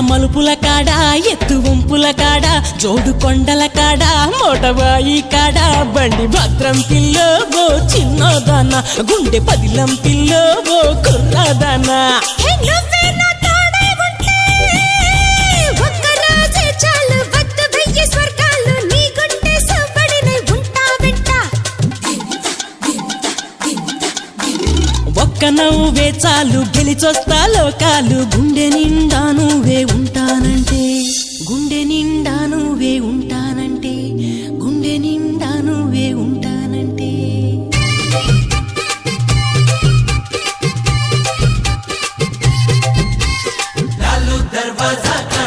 మలుపుల కాడ ఎత్తు వంపుల కాడ జోడు కొండల కాడ మోటబాయి కాడ బండి భద్రం పిల్లో ఓ చిన్నదాన గుండె పదిలం పిల్లో ఓ కుర్రదాన ఒక్క నవ్వే చాలు గెలిచొస్తా లోకాలు గుండె నిండా నువ్వే ఉంటానంటే